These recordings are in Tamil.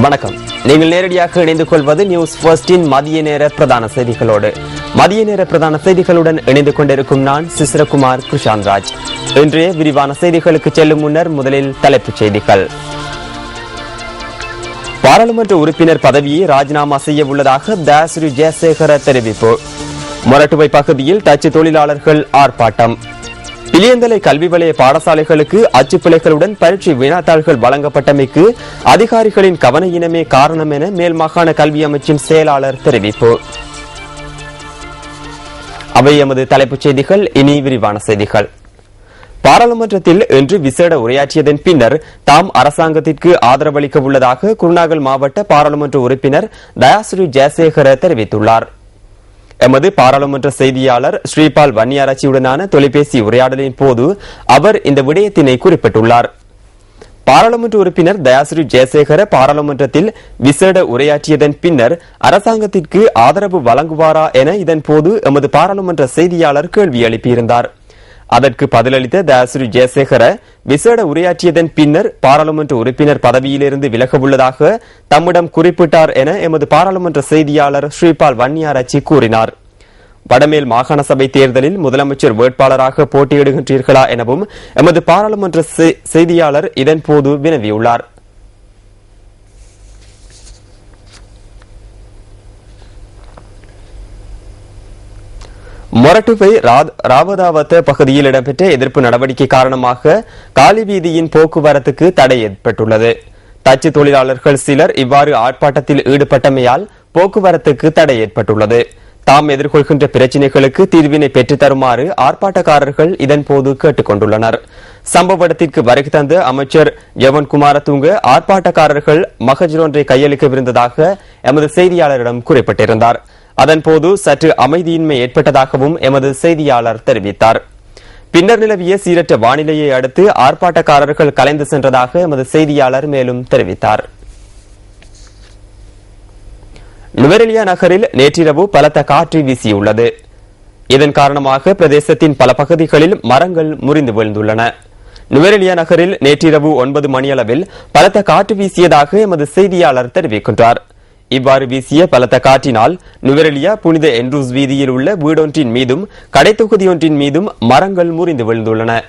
வணக்கம். நீங்கள் நேரடியாக இணைந்து கொள்வது நியூஸ் ஃபர்ஸ்டின் மதிய நேர பிரதான செய்திகளோடு. மதிய நேர பிரதான செய்திகளுடன் இணைந்து கொண்டிருக்கும் நான் சிசிரகுமார் கிருஷாந்த் ராஜ். இன்றைய விரிவான செய்திகளுக்கு செல்லும் முன்னர் முதலில் தலைப்புச் செய்திகள். பாராளுமன்ற உறுப்பினர் பதவியை ராஜினாமா செய்ய உள்ளதாக தயாசிரி ஜெயசேகர தெரிவிப்பு. மொரட்டுவை பகுதியில் டச்சு தொழிலாளர்கள் ஆர்ப்பாட்டம். பிலியந்தலை கல்வி வலய பாடசாலைகளுக்கு அச்சுப்பிழைகளுடன் பரீட்சை வினாத்தாள்கள் வழங்கப்பட்டமைக்கு அதிகாரிகளின் கவன இனமே காரணம் என மேல் மாகாண கல்வி அமைச்சின் செயலாளர் தெரிவிப்பு. அவை எமது தலைப்புச் செய்திகள். இனி விரிவான செய்திகள். பாராளுமன்றத்தில் இன்று விசேட உரையாற்றியதன் பின்னர் தாம் அரசாங்கத்திற்கு ஆதரவளிக்க உள்ளதாக குருநாகல் மாவட்ட பாராளுமன்ற உறுப்பினர் தயாசிரி ஜெயசேகர தெரிவித்துள்ளார். எமது பாராளுமன்ற செய்தியாளர் ஸ்ரீபால் வன்னியாராச்சியுடனான தொலைபேசி உரையாடலின் போது அவர் இந்த விடயத்தினை குறிப்பிட்டுள்ளார். பாராளுமன்ற உறுப்பினர் தயாசிரி ஜெயசேகர பாராளுமன்றத்தில் விசேட உரையாற்றியதன் பின்னர் அரசாங்கத்திற்கு ஆதரவு வழங்குவாரா என இதன் போது எமது பாராளுமன்ற செய்தியாளர் கேள்வி எழுப்பியிருந்தார். அதற்கு பதிலளித்த தயாசிரி ஜெயசேகர விசேட உரையாற்றியதன் பின்னர் பாராளுமன்ற உறுப்பினர் பதவியிலிருந்து விலக உள்ளதாக தம்மிடம் குறிப்பிட்டார் என எமது பாராளுமன்ற செய்தியாளர் ஸ்ரீபால் வன்னியாராச்சி கூறினார். வடமேல் மாகாண சபை தேர்தலில் முதலமைச்சர் வேட்பாளராக போட்டியிடுகின்றீர்களா எனவும் எமது பாராளுமன்ற செய்தியாளர் இதன்போது வினவியுள்ளார். மொரட்டுவை ராவதாவத்த பகுதியில் இடம்பெற்ற எதிர்ப்பு நடவடிக்கை காரணமாக காலி வீதியின் போக்குவரத்துக்கு தடை ஏற்பட்டுள்ளது. தச்சு தொழிலாளர்கள் சிலர் இவ்வாறு ஆர்ப்பாட்டத்தில் ஈடுபட்டமையால் போக்குவரத்துக்கு தடை ஏற்பட்டுள்ளது. தாம் எதிர்கொள்கின்ற பிரச்சினைகளுக்கு தீர்வினை பெற்றுத் தருமாறு ஆர்ப்பாட்டக்காரர்கள் இதன்போது கேட்டுக் கொண்டுள்ளனர். சம்பவ இடத்திற்கு வருகை தந்த அமைச்சர் யவன் குமாரதுங்க ஆர்ப்பாட்டக்காரர்கள் மகஜர் ஒன்றை கையளிக்கவிருந்ததாக எமது செய்தியாளரிடம் குறிப்பிட்டிருந்தார். அதன்போது சற்று அமைதியின்மை ஏற்பட்டதாகவும் எமது செய்தியாளர் தெரிவித்தார். பின்னர் நிலவிய சீரற்ற வானிலையை அடுத்து ஆர்ப்பாட்டக்காரர்கள் கலைந்து சென்றதாக எமது செய்தியாளர் மேலும் தெரிவித்தார். நுவரெலியா நகரில் நேற்றிரவு பலத்த காற்று வீசியுள்ளது. இதன் காரணமாக பிரதேசத்தின் பல பகுதிகளில் மரங்கள் முறிந்து வீழ்ந்துள்ளன. நுவரெலியா நகரில் நேற்றிரவு 9 மணியளவில் பலத்த காற்று வீசியதாக எமது செய்தியாளர் தெரிவிக்கின்றார். இவ்வாறு வீசிய பலத்த காற்றினால் நுவரெலியா புனித என்ரூஸ் வீதியில் உள்ள வீடொன்றின் மீதும் கடைத்தொகுதி ஒன்றின் மீதும் மரங்கள் முறிந்து விழுந்துள்ளன.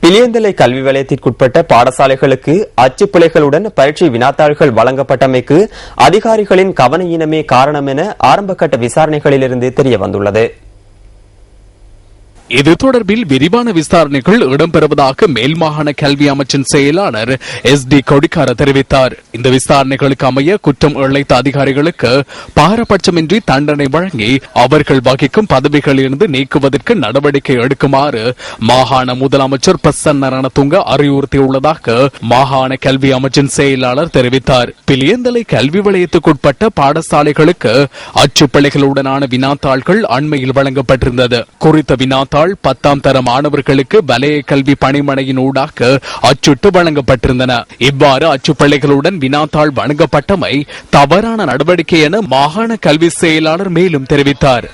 பிலியந்தலை கல்வி வலயத்திற்குட்பட்ட பாடசாலைகளுக்கு அச்சுப்பிழைகளுடன் பரீட்சை வினாத்தாள்கள் வழங்கப்பட்டமைக்கு அதிகாரிகளின் கவன ஈனமே காரணம் என ஆரம்பகட்ட விசாரணைகளிலிருந்து தெரியவந்துள்ளது. இது தொடர்பில் விரிவான விசாரணைகள் இடம்பெறுவதாக மேல் மாகாண கல்வி அமைச்சின் செயலாளர் SD கொடிக்கார தெரிவித்தார். இந்த விசாரணைகளுக்கு அமைய குற்றம் இழைத்த அதிகாரிகளுக்கு பாரபட்சமின்றி தண்டனை வழங்கி அவர்கள் வகிக்கும் பதவிகளிலிருந்து நீக்குவதற்கு நடவடிக்கை எடுக்குமாறு மாகாண முதலமைச்சர் பிரசன்ன ரணதுங்க அறிவுறுத்தியுள்ளதாக மாகாண கல்வி அமைச்சின் செயலாளர் தெரிவித்தார். பிலியந்தலை கல்வி வலயத்துக்குட்பட்ட பாடசாலைகளுக்கு அச்சுப்பிழைகளுடனான வினாத்தாள்கள் அண்மையில் வழங்கப்பட்டிருந்தது. குறித்த வினாத்தாள் 10ஆம் தர மாணவர்களுக்கு வலய கல்வி பணிமனையின் ஊடாக அச்சுட்டு வழங்கப்பட்டிருந்தன. இவ்வாறு அச்சுப்பிழைகளுடன் வினாத்தாள் வழங்கப்பட்டமை தவறான நடவடிக்கை என மாகாண கல்வி செயலாளர் மேலும் தெரிவித்தார்.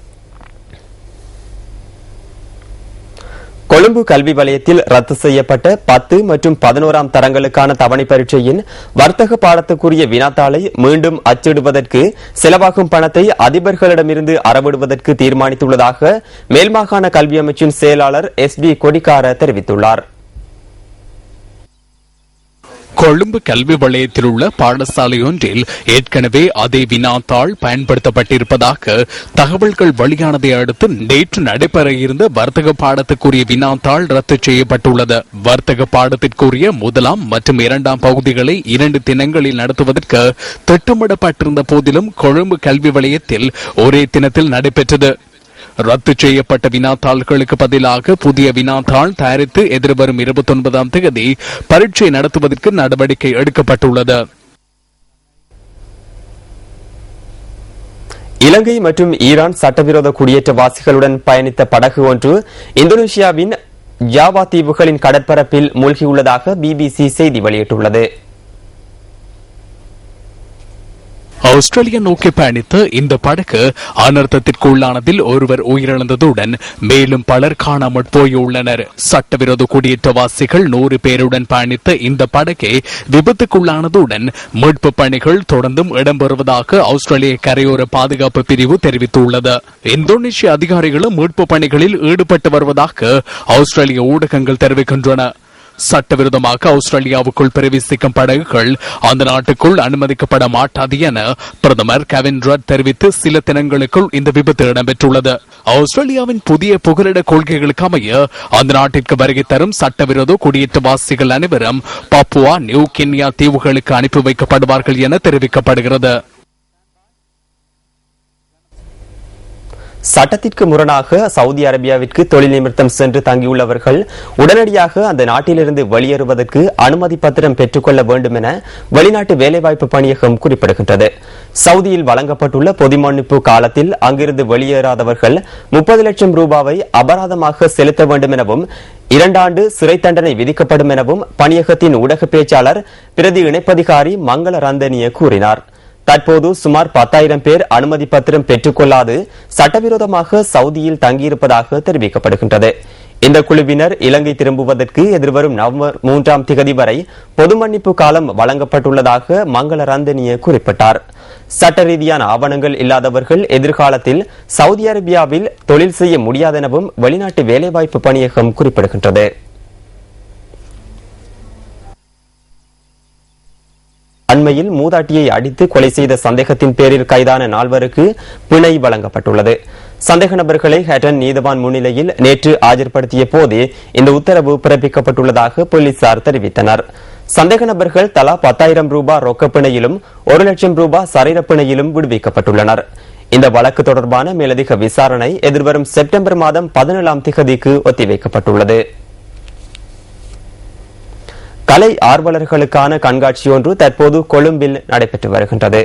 கொழும்பு கல்வி வலயத்தில் ரத்து செய்யப்பட்ட 10 மற்றும் 11ஆம் தரங்களுக்கான தவணை பரீட்சையின் வர்த்தக பாடத்துக்குரிய வினாத்தாளை மீண்டும் அச்சிடுவதற்கு செலவாகும் பணத்தை அதிபர்களிடமிருந்து அறவிடுவதற்கு தீர்மானித்துள்ளதாக மேல்மாகாண கல்வி அமைச்சின் செயலாளர் SD கொடிக்கார தெரிவித்துள்ளார். கொழும்பு கல்வி வலயத்தில் உள்ள பாடசாலை ஒன்றில் ஏற்கனவே அதே வினாத்தாள் பயன்படுத்தப்பட்டிருப்பதாக தகவல்கள் வெளியானதை அடுத்து நேற்று நடைபெற இருந்த வர்த்தக பாடத்துக்குரிய வினாத்தாள் ரத்து செய்யப்பட்டுள்ளது. வர்த்தக பாடத்திற்குரிய முதலாம் மற்றும் இரண்டாம் பகுதிகளை 2 தினங்களில் நடத்துவதற்கு திட்டமிடப்பட்டிருந்த போதிலும் கொழும்பு கல்வி வலயத்தில் ஒரே தினத்தில் நடைபெற்றது. ரத்து செய்யப்பட்ட வினாத்தாள்களுக்கு பதிலாக புதிய வினாத்தாள் தயாரித்து எதிர்வரும் 29ஆம் தேதி பரீட்சை நடத்துவதற்கு நடவடிக்கை எடுக்கப்பட்டுள்ளது. இலங்கை மற்றும் ஈரான் சட்டவிரோத குடியேற்றவாசிகளுடன் பயணித்த படகு ஒன்று இந்தோனேஷியாவின் ஜாவா தீவுகளின் கடற்பரப்பில் மூழ்கியுள்ளதாக பிபிசி செய்தி வெளியிட்டுள்ளது. ஆஸ்திரேலியா நோக்கி பயணித்த இந்த படகு அனர்த்தத்திற்கு உள்ளானதில் ஒருவர் உயிரிழந்ததுடன் மேலும் பலர் காணாமற் போயுள்ளனர். சட்டவிரோத குடியேற்றவாசிகள் 100 பேருடன் பயணித்த இந்த படகே விபத்துக்குள்ளானதுடன் மீட்பு பணிகள் தொடர்ந்தும் இடம்பெறுவதாக ஆஸ்திரேலிய கரையோர பாதுகாப்பு பிரிவு தெரிவித்துள்ளது. இந்தோனேஷிய அதிகாரிகளும் மீட்பு பணிகளில் ஈடுபட்டு வருவதாக ஆஸ்திரேலிய ஊடகங்கள் தெரிவிக்கின்றன. சட்டவிரோதமாக ஆஸ்திரேலியாவுக்குள் பிரவேசிக்கும் படகுகள் அந்த நாட்டுக்குள் அனுமதிக்கப்பட மாட்டாது என பிரதமர் கெவின் ரட் தெரிவித்து சில தினங்களுக்குள் இந்த விபத்து இடம்பெற்றுள்ளது. ஆஸ்திரேலியாவின் புதிய புகலிட கொள்கைகளுக்கு அமைய அந்த நாட்டிற்கு வருகை தரும் சட்டவிரோத குடியேற்றவாசிகள் அனைவரும் பாப்புவா நியூ கினியா தீவுகளுக்கு அனுப்பி வைக்கப்படுவார்கள் என தெரிவிக்கப்படுகிறது. சட்டத்திற்கு முரணாக சவுதி அரேபியாவிற்கு தொழில் நிமித்தம் சென்று தங்கியுள்ளவர்கள் உடனடியாக அந்த நாட்டிலிருந்து வெளியேறுவதற்கு அனுமதி பத்திரம் பெற்றுக்கொள்ள வேண்டும் என வெளிநாட்டு வேலைவாய்ப்பு பணியகம் குறிப்பிடுகின்றது. சவுதியில் வழங்கப்பட்டுள்ள பொது மன்னிப்பு காலத்தில் அங்கிருந்து வெளியேறாதவர்கள் 30 லட்சம் ரூபாவை அபராதமாக செலுத்த வேண்டும் எனவும் 2 ஆண்டு சிறை தண்டனை விதிக்கப்படும் எனவும் பணியகத்தின் ஊடக பேச்சாளர் பிரதி இணைப்பதிகாரி மங்கள ரந்தனிய கூறினார். தற்போது சுமார் 10,000 பேர் அனுமதி பத்திரம் பெற்றுக்கொள்ளாது சட்டவிரோதமாக சவுதியில் தங்கியிருப்பதாக தெரிவிக்கப்படுகின்றது. இந்த குழுவினர் இலங்கை திரும்புவதற்கு எதிர்வரும் நவம்பர் 3ஆம் திகதி வரை பொது மன்னிப்பு காலம் வழங்கப்பட்டுள்ளதாக மங்கள ரந்தனிய குறிப்பிட்டார். சட்ட ரீதியான ஆவணங்கள் இல்லாதவர்கள் எதிர்காலத்தில் சவுதி அரேபியாவில் தொழில் செய்ய முடியாதெனவும் வெளிநாட்டு வேலைவாய்ப்பு பணியகம் குறிப்பிடுகின்றது. அண்மையில் மூதாட்டியை அடித்து கொலை செய்த சந்தேகத்தின் பேரில் கைதான 4 பிணை வழங்கப்பட்டுள்ளது. சந்தேக நபர்களை ஹட்டன் நீதவான் முன்னிலையில் நேற்று ஆஜர்படுத்திய போதே இந்த உத்தரவு பிறப்பிக்கப்பட்டுள்ளதாக போலீசார் தெரிவித்தனர். சந்தேக நபர்கள் தலா 10,000 ரூபாய் ரொக்கப்பிணையிலும் 1 லட்சம் ரூபாய் சரீரப்பிணையிலும் விடுவிக்கப்பட்டுள்ளனர். இந்த வழக்கு தொடர்பான மேலதிக விசாரணை எதிர்வரும் செப்டம்பர் மாதம் 17ஆம் திகதிக்கு ஒத்திவைக்கப்பட்டுள்ளது. கலை ஆர்வலர்களுக்கான கண்காட்சி ஒன்று தற்போது கொழும்பில் நடைபெற்று வருகின்றது.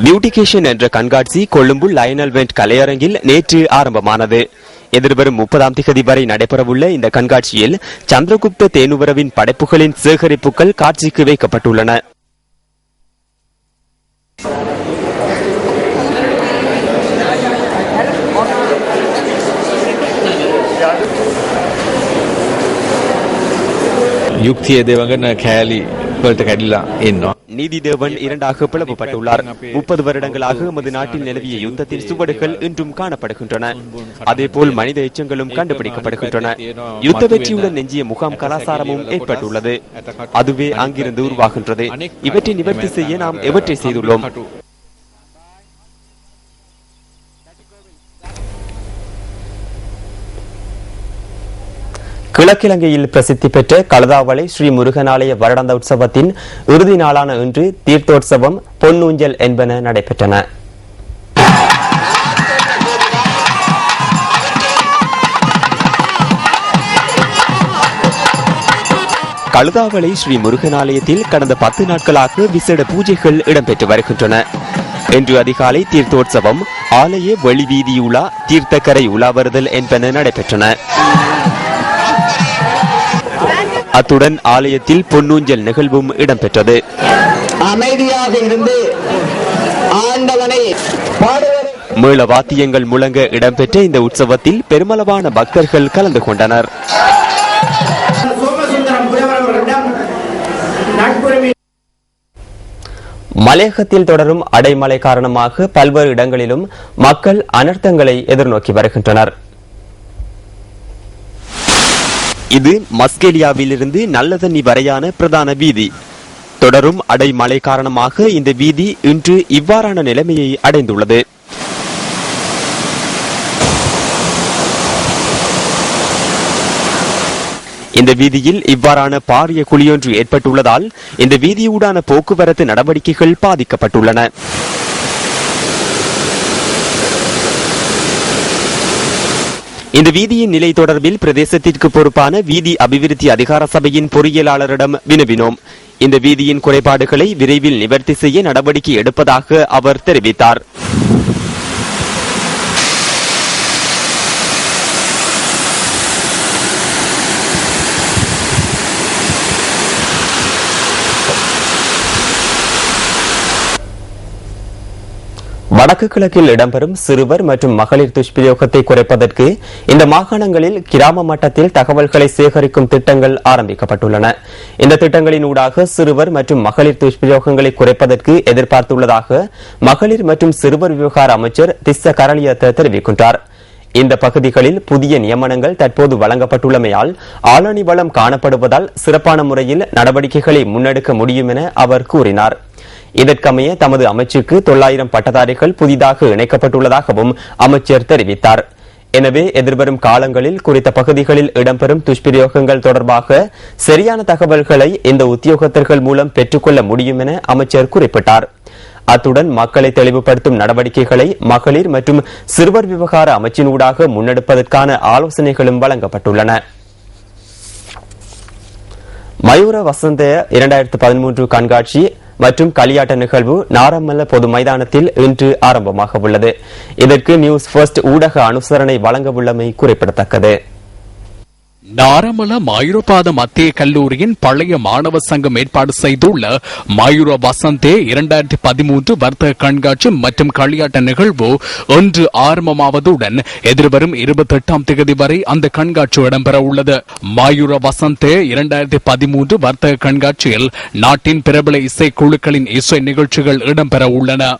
பியூட்டிகேஷன் என்ற கண்காட்சி கொழும்பு லயனல் வெண்ட் கலையரங்கில் நேற்று ஆரம்பமானது. எதிர்வரும் 30ஆம் திகதி வரை நடைபெறவுள்ள இந்த கண்காட்சியில் சந்திரகுப்த தேனுவரவின் படைப்புகளின் சேகரிப்புகள் காட்சிக்கு வைக்கப்பட்டுள்ளன. யுக்திய தேவங்கன கேலி වලට කැඩිලා ඉන්නවා. நீதிதேவன் 2ஆக பிளவுபட்டுள்ளார். 30 வருடங்களாக நமது நாட்டில் நிலவிய யுத்தத்தின் சுவடுகள் இன்றும் காணப்படுகின்றன. அதேபோல் மனித எச்சங்களும் கண்டுபிடிக்கப்படுகின்றன. யுத்த வெற்றியுடன் நெஞ்சிய முகாம் கலாசாரமும் ஏற்பட்டுள்ளது. அதுவே அங்கிருந்து உருவாகின்றது. இவற்றை நிவர்த்தி செய்ய நாம் எவற்றை செய்துள்ளோம்? கிழக்கிலங்கையில் பிரசித்தி பெற்ற கலதாவளை ஸ்ரீ முருகனாலய வருடாந்த உற்சவத்தின் இறுதி நாளான இன்று தீர்த்தோற்சவம், பொன்னூஞ்சல் என்பன நடைபெற்றன. கழுதாவளை ஸ்ரீ முருகனாலயத்தில் கடந்த 10 நாட்களாக விசேட பூஜைகள் இடம்பெற்று வருகின்றன. இன்று அதிகாலை தீர்த்தோற்சவம், ஆலய வெளிவீதி உலா, தீர்த்தக்கரை உலாவருதல் என்பன நடைபெற்றன. அத்துடன் ஆலயத்தில் பொன்னூஞ்சல் நிகழ்வும் இடம்பெற்றது. அமைதியாக இருந்து ஆண்டவனை மேள வாத்தியங்கள் முழங்க இடம்பெற்ற இந்த உற்சவத்தில் பெருமளவான பக்தர்கள் கலந்து கொண்டனர். மலையகத்தில் தொடரும் அடைமழை காரணமாக பல்வேறு இடங்களிலும் மக்கள் அனர்த்தங்களை எதிர்நோக்கி வருகின்றனர். இது மஸ்கெலியாவிலிருந்து நல்லதண்ணி வரையான பிரதான வீதி. தொடரும் அடைமழை காரணமாக இந்த வீதி இன்று இவ்வாறான நிலைமையை அடைந்துள்ளது. இந்த வீதியில் இவ்வாறான பாரிய குழியொன்று ஏற்பட்டுள்ளதால் இந்த வீதியூடான போக்குவரத்து நடவடிக்கைகள் பாதிக்கப்பட்டுள்ளன. இந்த வீதியின் நிலை தொடர்பில் பிரதேசத்திற்கு பொறுப்பான வீதி அபிவிருத்தி அதிகார சபையின் பொறியியலாளரிடம் வினவினோம். இந்த வீதியின் குறைபாடுகளை விரைவில் நிவர்த்தி செய்ய நடவடிக்கை எடுப்பதாக அவர் தெரிவித்தார். வடக்கு கிழக்கில் இடம்பெறும் சிறுவர் மற்றும் மகளிர் துஷ்பிரயோகத்தை குறைப்பதற்கு இந்த மாகாணங்களில் கிராம மட்டத்தில் தகவல்களை சேகரிக்கும் திட்டங்கள் ஆரம்பிக்கப்பட்டுள்ளன. இந்த திட்டங்களின் ஊடாக சிறுவர் மற்றும் மகளிர் துஷ்பிரயோகங்களை குறைப்பதற்கு எதிர்பார்த்துள்ளதாக மகளிர் மற்றும் சிறுவர் விவகார அமைச்சர் திஸ்ஸ கரளியத்த தெரிவிக்கின்றார். இந்த பகுதிகளில் புதிய நியமனங்கள் தற்போது வழங்கப்பட்டுள்ளமையால் ஆளணி வளம் காணப்படுவதால் சிறப்பான முறையில் நடவடிக்கைகளை முன்னெடுக்க முடியும் என அவர் கூறினார். இதற்கமைய தமது அமைச்சுக்கு 900 பட்டதாரிகள் புதிதாக இணைக்கப்பட்டுள்ளதாகவும் அமைச்சர் தெரிவித்தார். எனவே எதிர்வரும் காலங்களில் குறித்த பகுதிகளில் இடம்பெறும் துஷ்பிரயோகங்கள் தொடர்பாக சரியான தகவல்களை இந்த உத்தியோகத்தர்கள் மூலம் பெற்றுக்கொள்ள முடியும் என அமைச்சர் குறிப்பிட்டார். அத்துடன் மக்களை தெளிவுபடுத்தும் நடவடிக்கைகளை மகளிர் மற்றும் சிறுவர் விவகார அமைச்சினூடாக முன்னெடுப்பதற்கான ஆலோசனைகளும் வழங்கப்பட்டுள்ளன. மயூர வசந்த 2013 கண்காட்சி மற்றும் களியாட்ட நிகழ்வு நாரமல்ல பொது மைதானத்தில் இன்று ஆரம்பமாக உள்ளது. இதற்கு நியூஸ் ஃபர்ஸ்ட் ஊடக அனுசரணை வழங்க உள்ளமை குறிப்பிடத்தக்கது. நாரமல மாயூரபாத மத்திய கல்லூரியின் பழைய மாணவ சங்கம் ஏற்பாடு செய்துள்ள மாயூர வசந்தே 2013 வர்த்தக கண்காட்சி மற்றும் களியாட்ட நிகழ்வு ஒன்று ஆரம்பமாவதுடன் எதிர்வரும் 28ஆம் தேதி வரை அந்த கண்காட்சி இடம்பெற உள்ளது. மாயூர வசந்தே 2013 வர்த்தக கண்காட்சியில் நாட்டின் பிரபல இசை குழுக்களின் இசை நிகழ்ச்சிகள் இடம்பெற உள்ளன.